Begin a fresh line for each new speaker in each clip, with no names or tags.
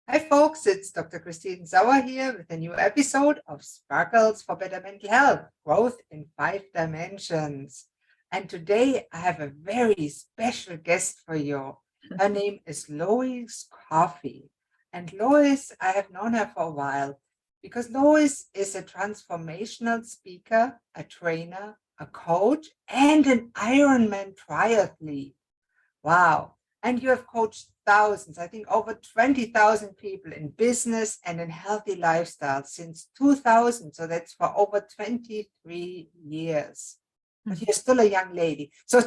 Hi, folks, it's Dr. Christine Sauer here with a new episode of Sparkles for Better Mental Health Growth in 5 Dimensions. And today I have a very special guest for you. Her name is Lois Coffee. And Lois, I have known her for a while because Lois is a transformational speaker, a trainer, a coach, and an Ironman triathlete. Wow. And you have coached thousands, I think over 20,000 people in business and in healthy lifestyle since 2000. So that's for over 23 years. But you're still a young lady. So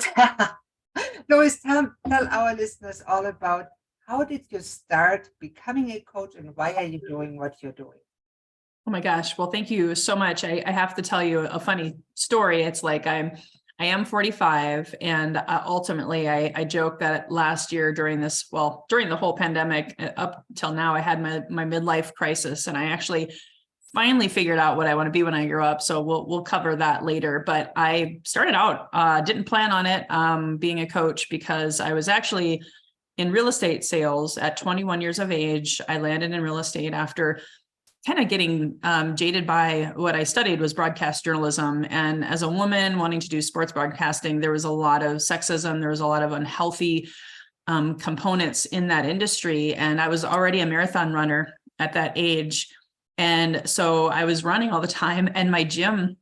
Lois, tell our listeners all about how did you start becoming a coach and why are you doing what you're doing?
Oh my gosh. Well, thank you so much. I have to tell you a funny story. It's like I am 45, and ultimately I joke that last year during the whole pandemic up till now, I had my midlife crisis, and I actually finally figured out what I want to be when I grow up. So we'll cover that later. But I started out, didn't plan on it being a coach because I was actually in real estate sales at 21 years of age. I landed in real estate after kind of getting jaded by what I studied was broadcast journalism. And as a woman wanting to do sports broadcasting, there was a lot of sexism. There was a lot of unhealthy components in that industry. And I was already a marathon runner at that age. And so I was running all the time, and my gym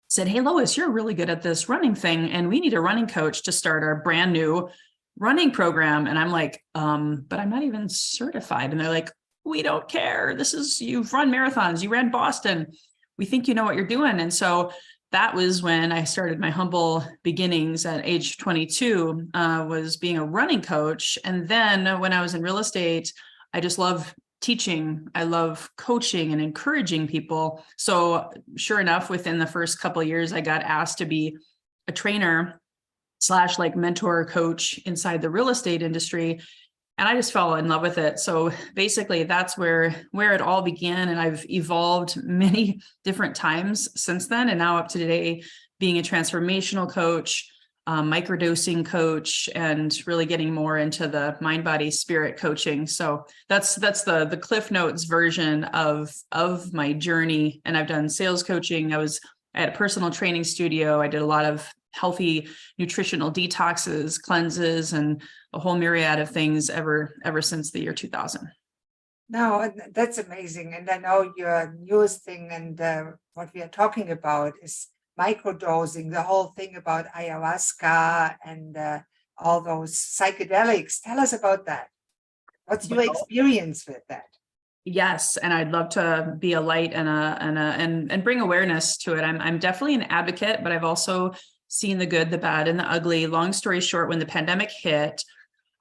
said, "Hey, Lois, you're really good at this running thing, and we need a running coach to start our brand new running program." And I'm like, but I'm not even certified. And they're like, "We don't care. You've run marathons, you ran Boston. We think you know what you're doing." And so that was when I started my humble beginnings at age 22, was being a running coach. And then when I was in real estate, I just love teaching. I love coaching and encouraging people. So sure enough, within the first couple of years, I got asked to be a trainer / like mentor coach inside the real estate industry. And I just fell in love with it. So basically that's where it all began. And I've evolved many different times since then. And now up to today, being a transformational coach, microdosing coach, and really getting more into the mind, body, spirit coaching. So that's the Cliff Notes version of my journey. And I've done sales coaching. I had a personal training studio. I did a lot of healthy nutritional detoxes, cleanses, and a whole myriad of things ever since the year 2000.
No, that's amazing. And I know your newest thing and what we are talking about is microdosing, the whole thing about ayahuasca and all those psychedelics. Tell us about that. What's your experience with that?
Yes, and I'd love to be a light and bring awareness to it. I'm definitely an advocate, but I've also seen the good, the bad, and the ugly. Long story short, when the pandemic hit,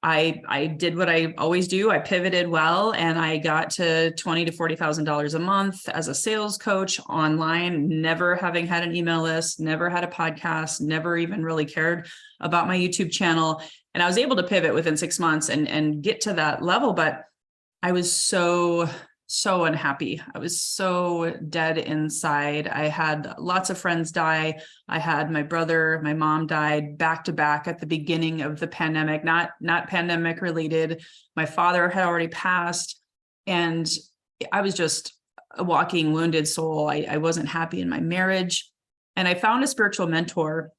I did what I always do. I pivoted well, and I got to $20,000 to $40,000 a month as a sales coach online, never having had an email list, never had a podcast, never even really cared about my YouTube channel. And I was able to pivot within 6 months and get to that level. But I was so unhappy. I was so dead inside. I had lots of friends die. I had my brother, my mom died back to back at the beginning of the pandemic, not pandemic related. My father had already passed, and I was just a walking wounded soul. I wasn't happy in my marriage. And I found a spiritual mentor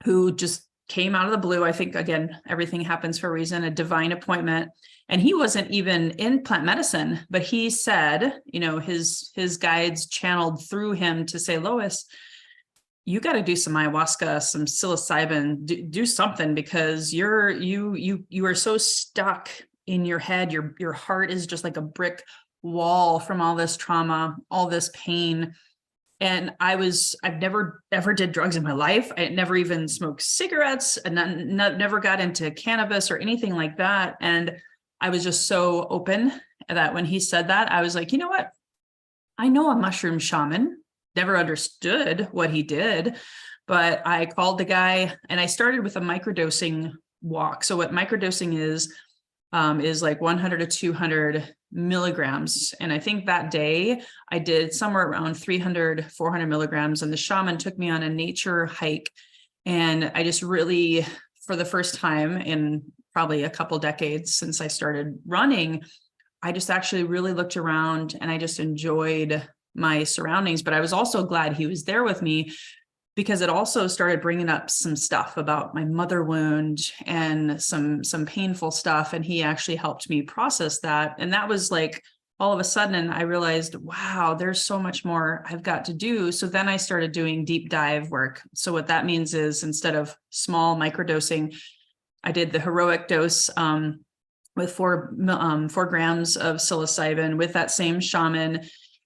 who just came out of the blue. I think, again, everything happens for a reason, a divine appointment. And he wasn't even in plant medicine, but he said, his guides channeled through him to say, "Lois, you got to do some ayahuasca, some psilocybin, do something, because you are so stuck in your head. Your heart is just like a brick wall from all this trauma, all this pain." And I've never ever did drugs in my life. I never even smoked cigarettes, and never got into cannabis or anything like that. And I was just so open that when he said that, I was like, you know what? I know a mushroom shaman. Never understood what he did, but I called the guy, and I started with a microdosing walk. So what microdosing is like 100 to 200 milligrams. And I think that day I did somewhere around 300, 400 milligrams. And the shaman took me on a nature hike. And I just really, for the first time in probably a couple decades since I started running, I just actually really looked around and I just enjoyed my surroundings. But I was also glad he was there with me, because it also started bringing up some stuff about my mother wound and some painful stuff. And he actually helped me process that. And that was like, all of a sudden I realized, wow, there's so much more I've got to do. So then I started doing deep dive work. So what that means is, instead of small microdosing, I did the heroic dose, with 4 grams of psilocybin with that same shaman.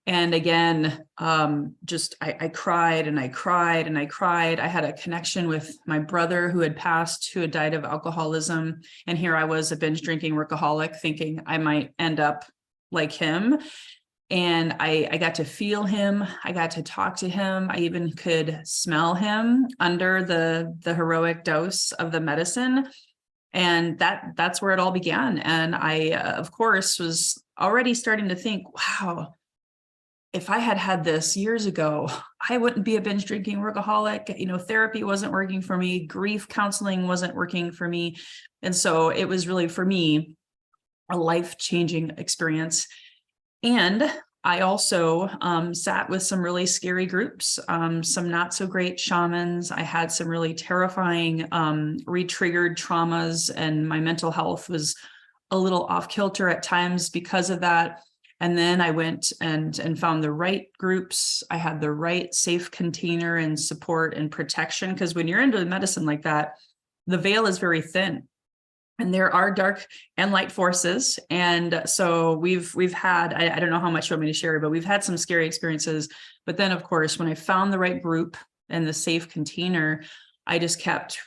And again, I cried and I cried and I cried. I had a connection with my brother who had passed, who had died of alcoholism. And here I was, a binge drinking workaholic, thinking I might end up like him. And I got to feel him. I got to talk to him. I even could smell him under the heroic dose of the medicine. And that's where it all began. And I, of course, was already starting to think, wow, if I had had this years ago, I wouldn't be a binge drinking workaholic. You know, therapy wasn't working for me. Grief counseling wasn't working for me. And so it was really, for me, a life-changing experience. And I also sat with some really scary groups, some not so great shamans. I had some really terrifying re-triggered traumas, and my mental health was a little off kilter at times because of that. And then I went and found the right groups. I had the right safe container and support and protection, because when you're into medicine like that, the veil is very thin. And there are dark and light forces. And so we've had, I don't know how much you want me to share, but we've had some scary experiences. But then, of course, when I found the right group and the safe container, I just kept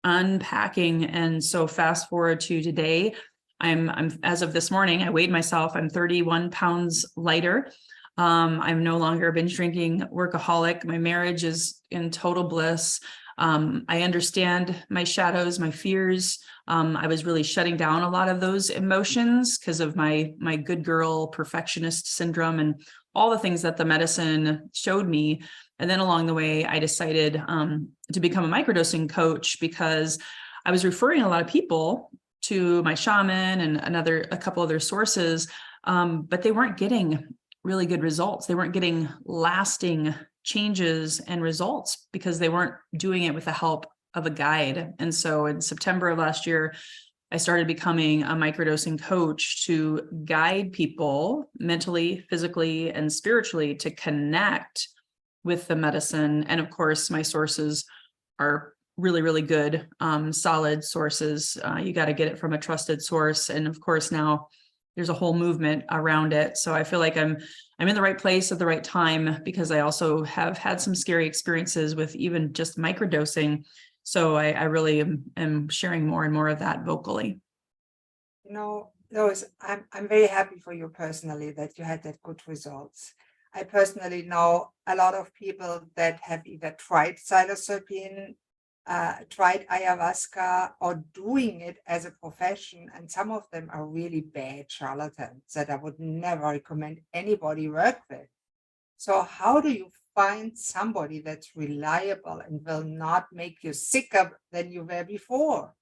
unpacking. And so fast forward to today, I'm as of this morning, I weighed myself, I'm 31 pounds lighter. I'm no longer a binge drinking workaholic. My marriage is in total bliss. I understand my shadows, my fears. I was really shutting down a lot of those emotions because of my good girl perfectionist syndrome and all the things that the medicine showed me. And then along the way, I decided to become a microdosing coach, because I was referring a lot of people to my shaman and a couple other sources, but they weren't getting really good results. They weren't getting lasting changes and results because they weren't doing it with the help of a guide. And so in September of last year, I started becoming a microdosing coach to guide people mentally, physically, and spiritually to connect with the medicine. And of course, my sources are really, really good, solid sources. You got to get it from a trusted source. And of course, now there's a whole movement around it. So I feel like I'm in the right place at the right time, because I also have had some scary experiences with even just microdosing. So I really am sharing more and more of that vocally.
You know, Lois, I'm very happy for you personally that you had that good results. I personally know a lot of people that have either tried psilocybin, tried ayahuasca, or doing it as a profession, and some of them are really bad charlatans that I would never recommend anybody work with. So how do you find somebody that's reliable and will not make you sicker than you were before?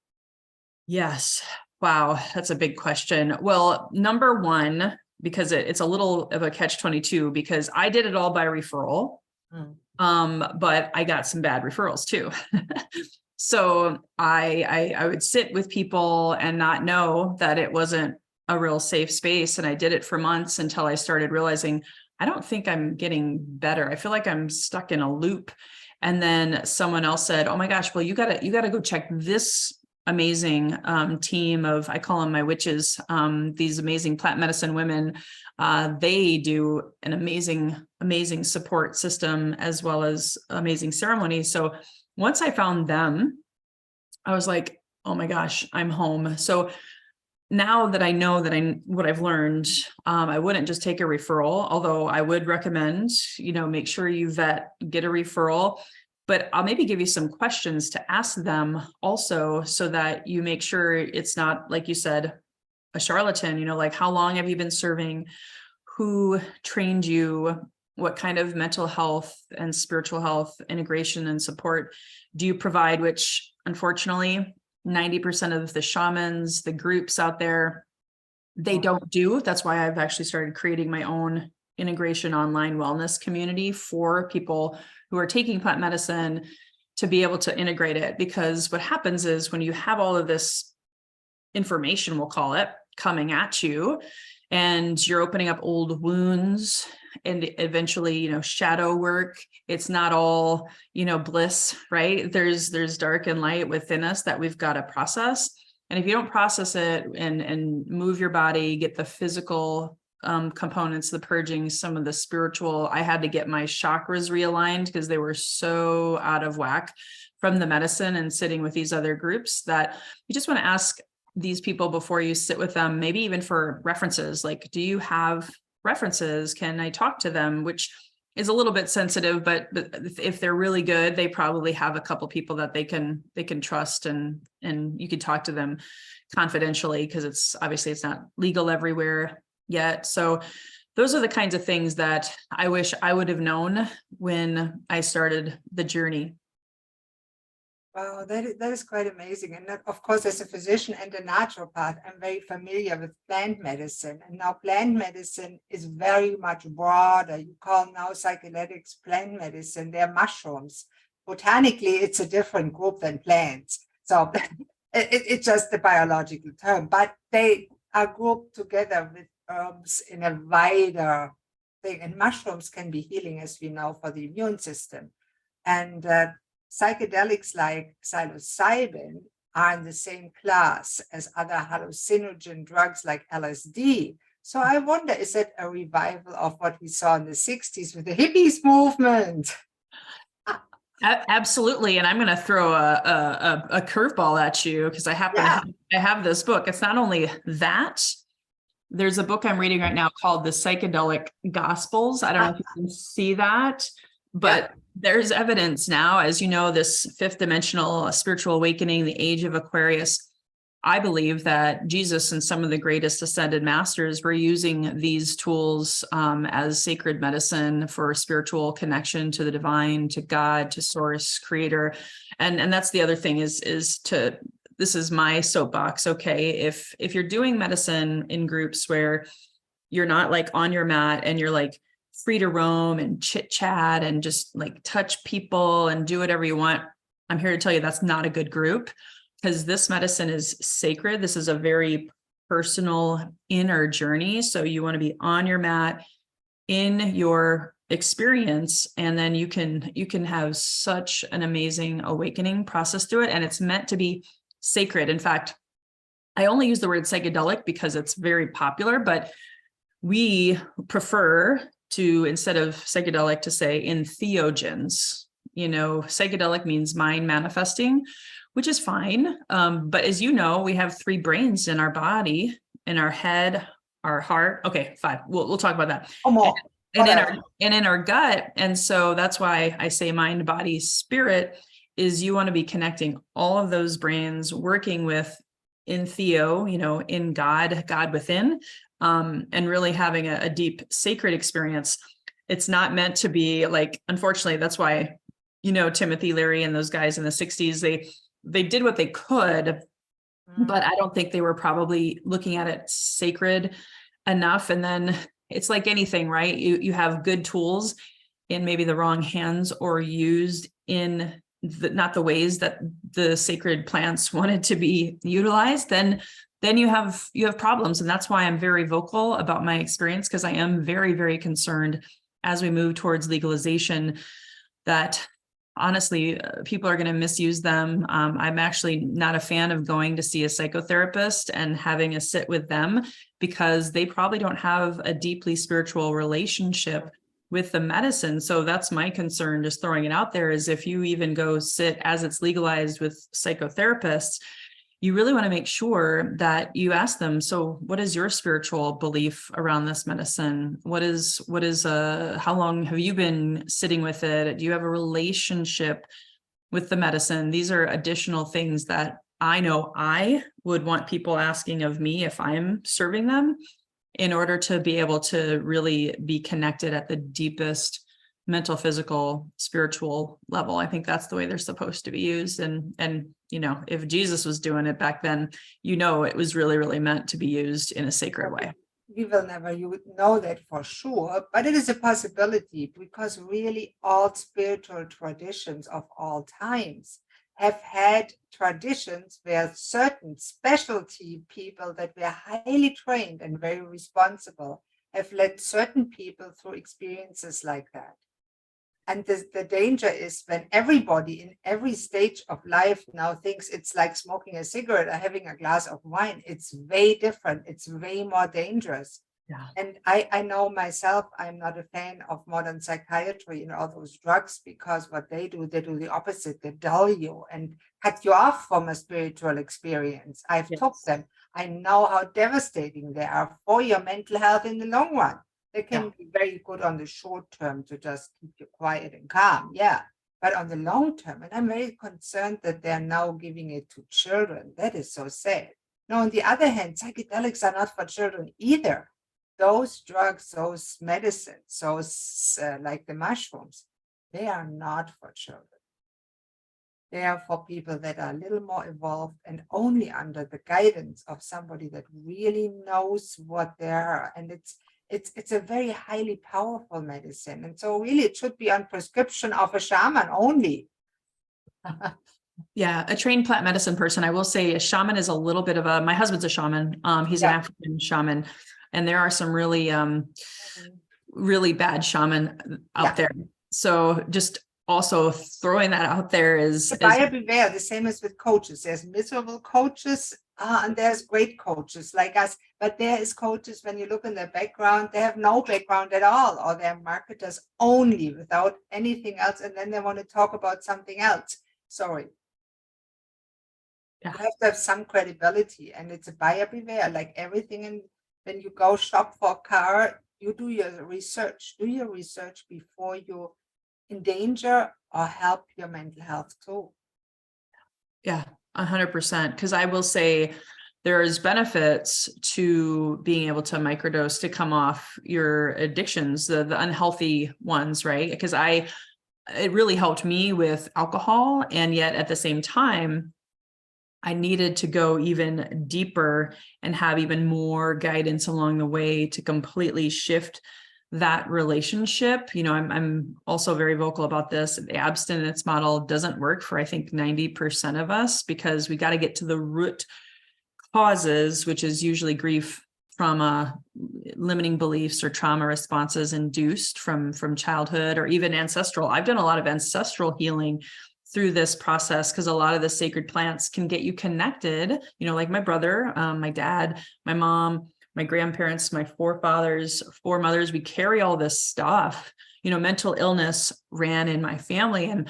Yes. Wow. That's a big question. Well, number one, because it's a little of a catch-22, because I did it all by referral. But I got some bad referrals too. So I would sit with people and not know that it wasn't a real safe space. And I did it for months until I started realizing, I don't think I'm getting better. I feel like I'm stuck in a loop. And then someone else said, oh my gosh, well, you gotta go check this amazing team of, I call them my witches, these amazing plant medicine women. They do an amazing support system as well as amazing ceremonies. So once I found them, I was like, oh my gosh, I'm home. So now that I know that what I've learned, I wouldn't just take a referral, although I would recommend, make sure you get a referral. But I'll maybe give you some questions to ask them also, so that you make sure it's not, like you said, a charlatan, like how long have you been serving? Who trained you? What kind of mental health and spiritual health integration and support do you provide? Which unfortunately, 90% of the shamans, the groups out there, they don't do. That's why I've actually started creating my own integration online wellness community for people who are taking plant medicine to be able to integrate it. Because what happens is when you have all of this information, we'll call it, coming at you, and you're opening up old wounds and eventually, shadow work. It's not all, bliss, right? There's dark and light within us that we've got to process. And if you don't process it and move your body, get the physical components, the purging, some of the spiritual, I had to get my chakras realigned because they were so out of whack from the medicine and sitting with these other groups, that you just want to ask these people before you sit with them, maybe even for references, like, do you have references? Can I talk to them? Which is a little bit sensitive, but if they're really good, they probably have a couple people that they can trust, and you can talk to them confidentially, because it's not legal everywhere yet. So those are the kinds of things that I wish I would have known when I started the journey.
Wow, that is quite amazing. And of course, as a physician and a naturopath, I'm very familiar with plant medicine. And now plant medicine is very much broader. You call now psychedelics plant medicine. They're mushrooms. Botanically, it's a different group than plants. So it's just the biological term. But they are grouped together with herbs in a wider thing. And mushrooms can be healing, as we know, for the immune system. And psychedelics like psilocybin are in the same class as other hallucinogen drugs like LSD. So I wonder, is it a revival of what we saw in the 60s with the hippies movement?
Absolutely. And I'm going to throw a curveball at you, because I have this book. It's not only that. There's a book I'm reading right now called The Psychedelic Gospels. I don't know if you can see that, but there's evidence now, as you know, this fifth dimensional spiritual awakening, the age of Aquarius. I believe that Jesus and some of the greatest ascended masters were using these tools as sacred medicine for spiritual connection to the divine, to God, to source, creator. And that's the other thing is this is my soapbox. Okay. If you're doing medicine in groups where you're not like on your mat and you're like free to roam and chit chat and just like touch people and do whatever you want, I'm here to tell you that's not a good group, because this medicine is sacred. This is a very personal inner journey. So you want to be on your mat in your experience, and then you can have such an amazing awakening process through it. And it's meant to be sacred. In fact, I only use the word psychedelic because it's very popular, but we prefer to, instead of psychedelic, to say entheogens. Psychedelic means mind manifesting, which is fine. But as you know, we have 3 brains in our body, in our head, our heart. Okay, 5. We'll talk about that. And in our gut. And so that's why I say mind, body, spirit, is you want to be connecting all of those brains, working with in Theo, in God within, and really having a deep sacred experience. It's not meant to be like, unfortunately, that's why, Timothy Leary and those guys in the 60s, they did what they could, but I don't think they were probably looking at it sacred enough. And then it's like anything, right? You have good tools in maybe the wrong hands, or used in not the ways that the sacred plants wanted to be utilized, then you have problems. And that's why I'm very vocal about my experience, because I am very, very concerned as we move towards legalization that honestly, people are going to misuse them. I'm actually not a fan of going to see a psychotherapist and having a sit with them, because they probably don't have a deeply spiritual relationship with the medicine. So that's my concern, just throwing it out there, is if you even go sit as it's legalized with psychotherapists, you really want to make sure that you ask them, so what is your spiritual belief around this medicine? What is how long have you been sitting with it? Do you have a relationship with the medicine? These are additional things that I know I would want people asking of me if I'm serving them, in order to be able to really be connected at the deepest mental, physical, spiritual level. I think that's the way they're supposed to be used. And if Jesus was doing it back then, it was really, really meant to be used in a sacred way.
We will never know that for sure, but it is a possibility, because really all spiritual traditions of all times have had traditions where certain specialty people that were highly trained and very responsible have led certain people through experiences like that. And the danger is when everybody in every stage of life now thinks it's like smoking a cigarette or having a glass of wine. It's way different. It's way more dangerous.
Yeah.
And I know myself, I'm not a fan of modern psychiatry and all those drugs, because what they do the opposite. They dull you and cut you off from a spiritual experience. I've took them. I know how devastating they are for your mental health in the long run. They can be very good on the short term to just keep you quiet and calm. Yeah. But on the long term, and I'm very concerned that they're now giving it to children. That is so sad. Now, on the other hand, psychedelics are not for children either. Those drugs, those medicines, those like the mushrooms, they are not for children. They are for people that are a little more evolved and only under the guidance of somebody that really knows what they are. And it's a very highly powerful medicine. And so really it should be on prescription of a shaman only.
Yeah, a trained plant medicine person. I will say a shaman is a little bit of my husband's a shaman. He's an African shaman. And there are some really, really bad shaman out there. So just also throwing that out there is
buyer beware. The same as with coaches. There's miserable coaches and there's great coaches like us. But there is coaches, when you look in their background, they have no background at all, or they're marketers only without anything else. And then they want to talk about something else. Sorry. You have to have some credibility, and it's a buyer beware, like everything in. When you go shop for a car, you do your research. Do your research before you endanger or help your mental health too.
Yeah, 100%. Because I will say there's benefits to being able to microdose to come off your addictions, the unhealthy ones, right? Because it really helped me with alcohol, and yet at the same time, I needed to go even deeper and have even more guidance along the way to completely shift that relationship. I'm also very vocal about this. The abstinence model doesn't work for, I think, 90% of us, because we got to get to the root causes, which is usually grief, trauma, limiting beliefs, or trauma responses induced from childhood or even ancestral. I've done a lot of ancestral healing through this process, because a lot of the sacred plants can get you connected, like my brother, my dad, my mom, my grandparents, my forefathers, foremothers. We carry all this stuff. Mental illness ran in my family, and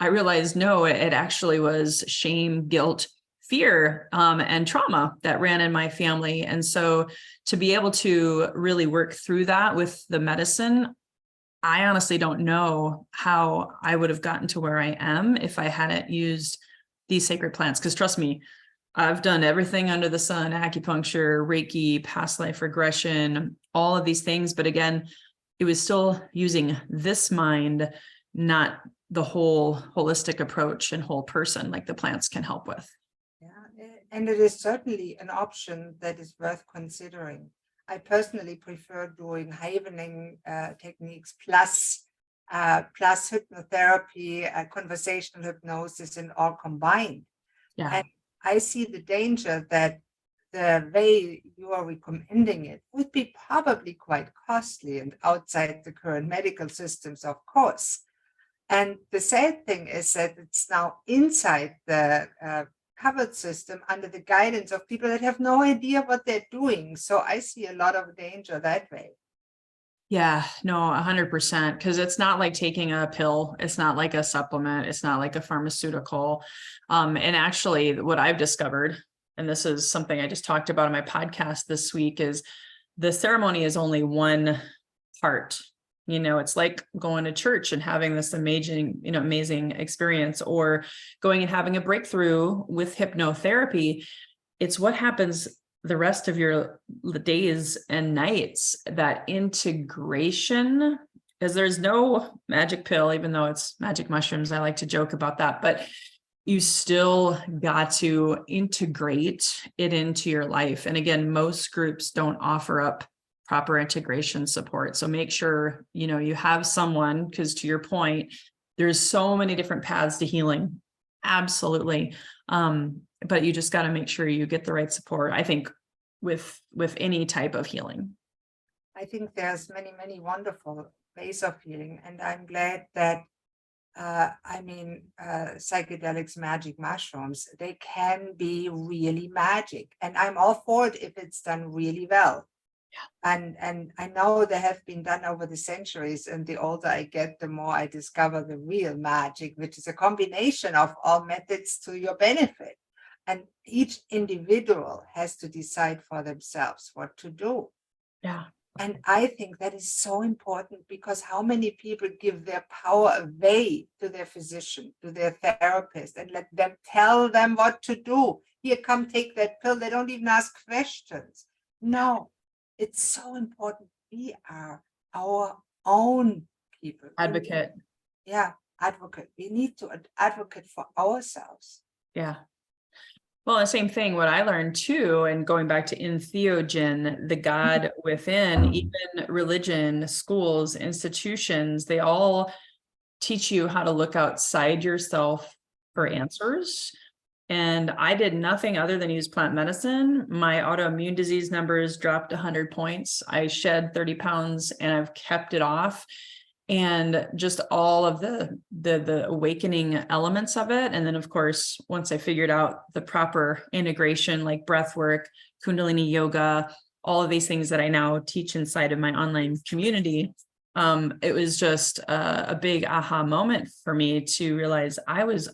I realized, no, it actually was shame, guilt, fear, and trauma that ran in my family. And so to be able to really work through that with the medicine, I honestly don't know how I would have gotten to where I am if I hadn't used these sacred plants. Because trust me, I've done everything under the sun: acupuncture, Reiki, past life regression, all of these things. But again, it was still using this mind, not the whole holistic approach and whole person like the plants can help with.
Yeah, and it is certainly an option that is worth considering. I personally prefer doing havening techniques plus hypnotherapy, conversational hypnosis, and all combined.
Yeah.
And I see the danger that the way you are recommending it would be probably quite costly and outside the current medical systems, of course. And the sad thing is that it's now inside the covered system under the guidance of people that have no idea what they're doing. So I see a lot of danger that way.
Yeah, no, 100%. Because it's not like taking a pill. It's not like a supplement. It's not like a pharmaceutical. And actually, what I've discovered, and this is something I just talked about on my podcast this week, is the ceremony is only one part. It's like going to church and having this amazing experience, or going and having a breakthrough with hypnotherapy. It's what happens the rest of your days and nights, that integration, because there's no magic pill, even though it's magic mushrooms. I like to joke about that, but you still got to integrate it into your life. And again, most groups don't offer up proper integration support. So make sure, you have someone, because to your point, there's so many different paths to healing. Absolutely. But you just got to make sure you get the right support, I think, with any type of healing.
I think there's many, many wonderful ways of healing. And I'm glad that, psychedelics, magic mushrooms, they can be really magic. And I'm all for it if it's done really well. And I know they have been done over the centuries, and the older I get, the more I discover the real magic, which is a combination of all methods to your benefit. And each individual has to decide for themselves what to do.
Yeah.
And I think that is so important, because how many people give their power away to their physician, to their therapist, and let them tell them what to do. Here, come take that pill. They don't even ask questions. No, it's so important. We are our own people.
Advocate.
Advocate. We need to advocate for ourselves.
Yeah. Well, the same thing, what I learned too, and going back to entheogen, the God within, even religion, schools, institutions, they all teach you how to look outside yourself for answers. And I did nothing other than use plant medicine. My autoimmune disease numbers dropped 100 points. I shed 30 pounds and I've kept it off. And just all of the awakening elements of it. And then, of course, once I figured out the proper integration, like breath work, Kundalini yoga, all of these things that I now teach inside of my online community, it was just a big aha moment for me to realize I was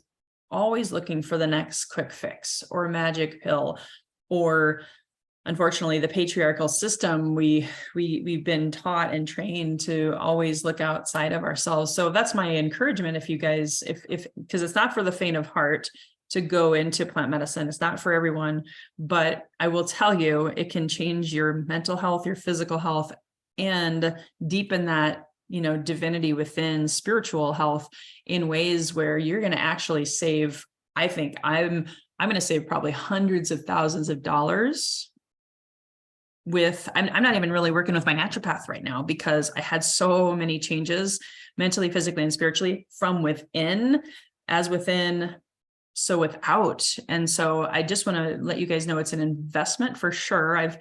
always looking for the next quick fix or magic pill, or unfortunately, the patriarchal system, we've been taught and trained to always look outside of ourselves. So that's my encouragement. If you guys, because it's not for the faint of heart to go into plant medicine, it's not for everyone, but I will tell you, it can change your mental health, your physical health, and deepen that, divinity within spiritual health in ways where you're going to actually save. I think I'm going to save probably hundreds of thousands of dollars. I'm not even really working with my naturopath right now, because I had so many changes mentally, physically, and spiritually from within, as within, so without. And so I just want to let you guys know it's an investment for sure. I've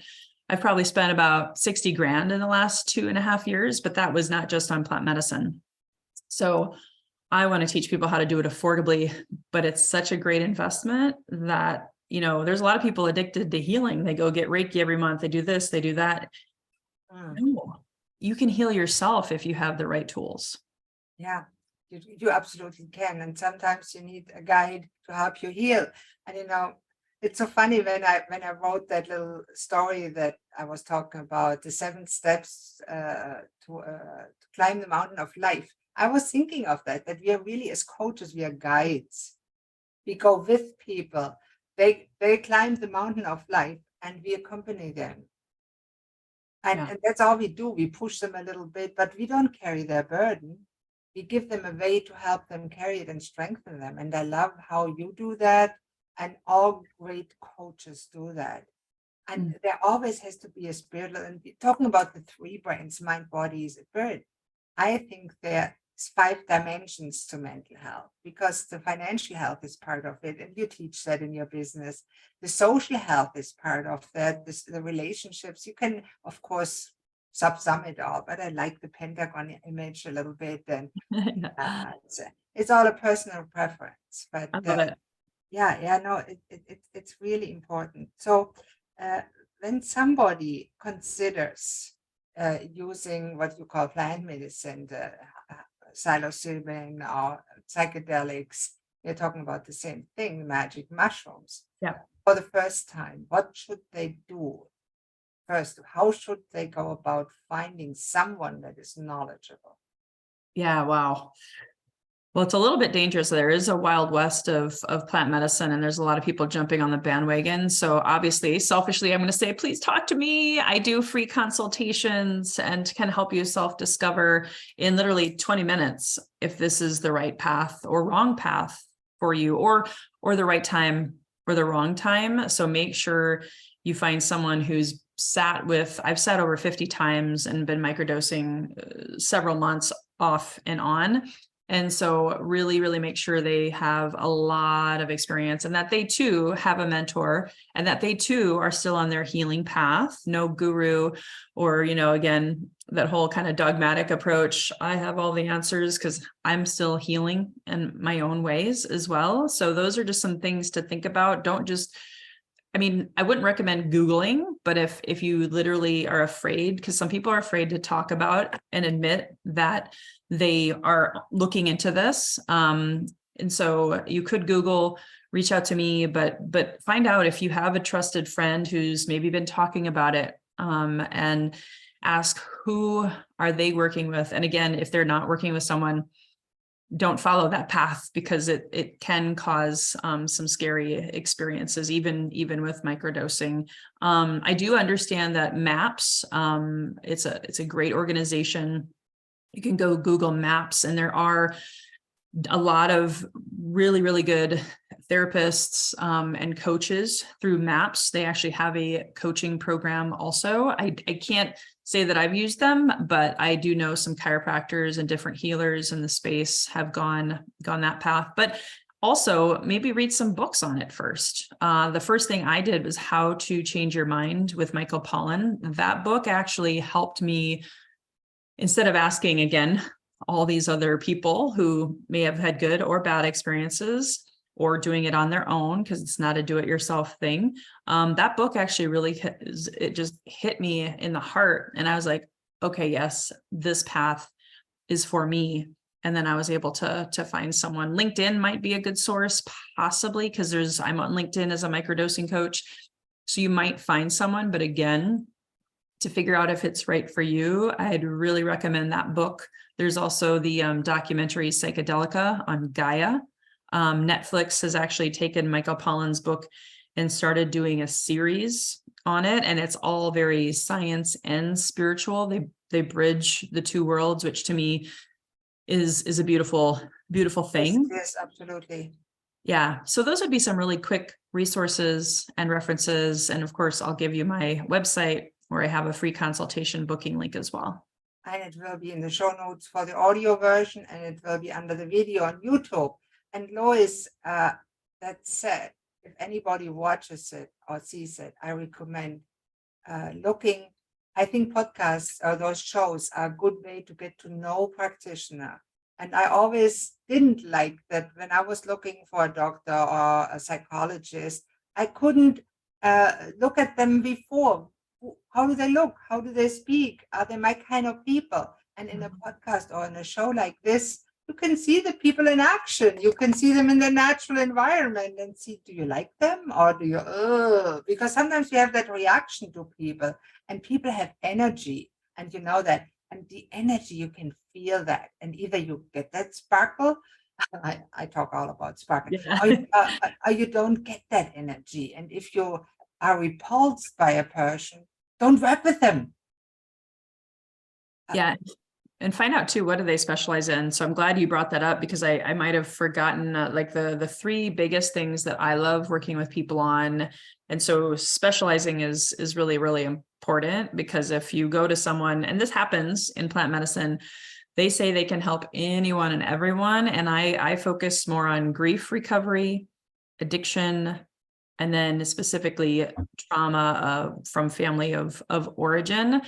probably spent about 60 grand in the last 2.5 years, but that was not just on plant medicine. So I want to teach people how to do it affordably, but it's such a great investment that there's a lot of people addicted to healing. They go get Reiki every month. They do this, they do that. No, you can heal yourself if you have the right tools.
Yeah, you absolutely can. And sometimes you need a guide to help you heal. And it's so funny when I wrote that little story that I was talking about, the 7 steps to climb the mountain of life. I was thinking of that we are really, as coaches, we are guides. We go with people. They climb the mountain of life and we accompany them. And that's all we do. We push them a little bit, but we don't carry their burden. We give them a way to help them carry it and strengthen them. And I love how you do that. And all great coaches do that. And there always has to be a spiritual, and talking about the 3 brains, mind, body, spirit. I think there's 5 dimensions to mental health, because the financial health is part of it, and you teach that in your business. The social health is part of that. The relationships, you can, of course, sum it all, but I like the pentagon image a little bit, and it's all a personal preference. But
I love it.
It's really important. So when somebody considers using what you call plant medicine, psilocybin or psychedelics, we're talking about the same thing, magic mushrooms.
Yeah.
For the first time, what should they do first? How should they go about finding someone that is knowledgeable?
Yeah, wow. Well, it's a little bit dangerous. There is a wild west of plant medicine, and there's a lot of people jumping on the bandwagon. So obviously, selfishly, I'm going to say, please talk to me. I do free consultations and can help you self-discover in literally 20 minutes if this is the right path or wrong path for you, or the right time or the wrong time. So make sure you find someone who's I've sat over 50 times and been microdosing several months off and on. And so really, really make sure they have a lot of experience and that they too have a mentor and that they too are still on their healing path. No guru or, again, that whole kind of dogmatic approach. I have all the answers because I'm still healing in my own ways as well. So those are just some things to think about. I wouldn't recommend Googling, but if you literally are afraid, because some people are afraid to talk about and admit that they are looking into this. And so you could Google, reach out to me, but find out if you have a trusted friend who's maybe been talking about it, and ask who are they working with. And again, if they're not working with someone, don't follow that path because it can cause some scary experiences, even with microdosing. I do understand that MAPS, it's a great organization. You can go Google Maps, and there are a lot of really, really good therapists and coaches through MAPS. They actually have a coaching program also. I can't say that I've used them, but I do know some chiropractors and different healers in the space have gone that path. But also maybe read some books on it first. The first thing I did was How to Change Your Mind with Michael Pollan. That book actually helped me, instead of asking again all these other people who may have had good or bad experiences or doing it on their own, because it's not a do-it-yourself thing. That book actually really just hit me in the heart. And I was like, okay, yes, this path is for me. And then I was able to find someone. LinkedIn might be a good source, possibly, because I'm on LinkedIn as a microdosing coach. So you might find someone, but again, to figure out if it's right for you, I'd really recommend that book. There's also the documentary Psychedelica on Gaia. Netflix has actually taken Michael Pollan's book and started doing a series on it, and it's all very science and spiritual. They bridge the two worlds, which to me is a beautiful, beautiful thing.
Yes, absolutely.
Yeah. So those would be some really quick resources and references. And of course, I'll give you my website where I have a free consultation booking link as well.
And it will be in the show notes for the audio version, and it will be under the video on YouTube. And Lois, that said, if anybody watches it or sees it, I recommend looking. I think podcasts or those shows are a good way to get to know practitioner. And I always didn't like that when I was looking for a doctor or a psychologist, I couldn't look at them before. How do they look? How do they speak? Are they my kind of people? And in a podcast or in a show like this, you can see the people in action. You can see them in the natural environment and see, do you like them or do you, because sometimes you have that reaction to people, and people have energy, and you know that, and the energy, you can feel that. And either you get that sparkle, I talk all about sparkle,
Yeah.
or you don't get that energy. And if you are repulsed by a person, don't work with them.
Yeah. And find out too, what do they specialize in? So I'm glad you brought that up, because I might have forgotten like the three biggest things that I love working with people on. And so specializing is really, really important, because if you go to someone, and this happens in plant medicine, they say they can help anyone and everyone. And I focus more on grief recovery, addiction, and then specifically trauma from family of origin.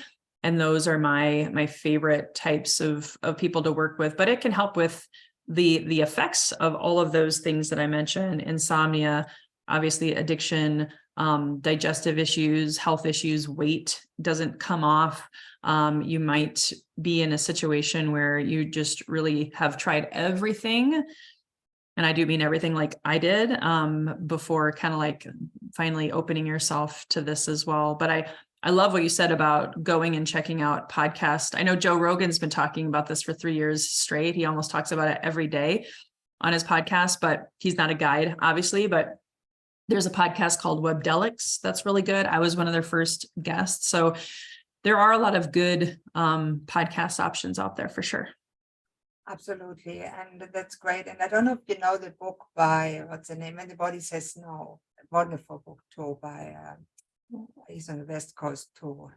And those are my favorite types of people to work with. But it can help with the effects of all of those things that I mentioned: insomnia, obviously addiction, digestive issues, health issues, weight doesn't come off. You might be in a situation where you just really have tried everything. And I do mean everything, like I did, before kind of like finally opening yourself to this as well. But I love what you said about going and checking out podcasts. I know Joe Rogan's been talking about this for 3 years straight. He almost talks about it every day on his podcast, but he's not a guide, obviously. But there's a podcast called Webdelics that's really good. I was one of their first guests. So there are a lot of good podcast options out there for sure.
Absolutely. And that's great. And I don't know if you know the book by, what's the name? When the Body Says No. A wonderful book too by, he's on the West Coast too.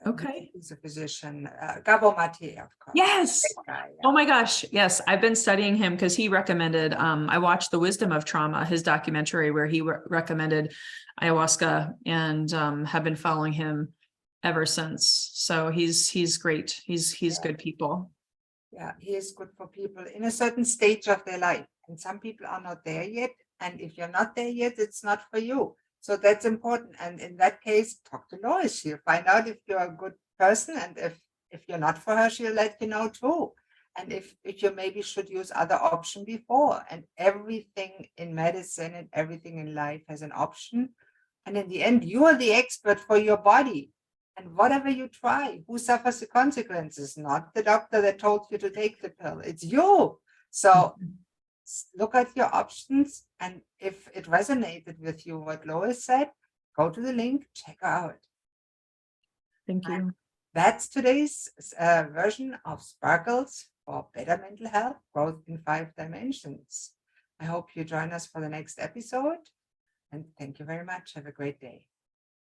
Okay.
He's a physician. Gabo Mate, of course.
Yes.
That guy, yeah.
Oh my gosh. Yes. I've been studying him because he recommended, I watched The Wisdom of Trauma, his documentary where he recommended ayahuasca, and have been following him ever since. So he's great. He's
Yeah.
good people.
Yeah, he is good for people in a certain stage of their life. And some people are not there yet. And if you're not there yet, it's not for you. So that's important. And in that case, talk to Lois. She'll find out if you're a good person. And if you're not for her, she'll let you know too. And if you maybe should use other option before. And everything in medicine and everything in life has an option. And in the end, you are the expert for your body. And whatever you try, who suffers the consequences? Not the doctor that told you to take the pill. It's you. So look at your options. And if it resonated with you, what Lois said, go to the link, check her out.
Thank you.
And that's today's version of Sparkles for Better Mental Health, Growth in 5 Dimensions. I hope you join us for the next episode. And thank you very much. Have a great day.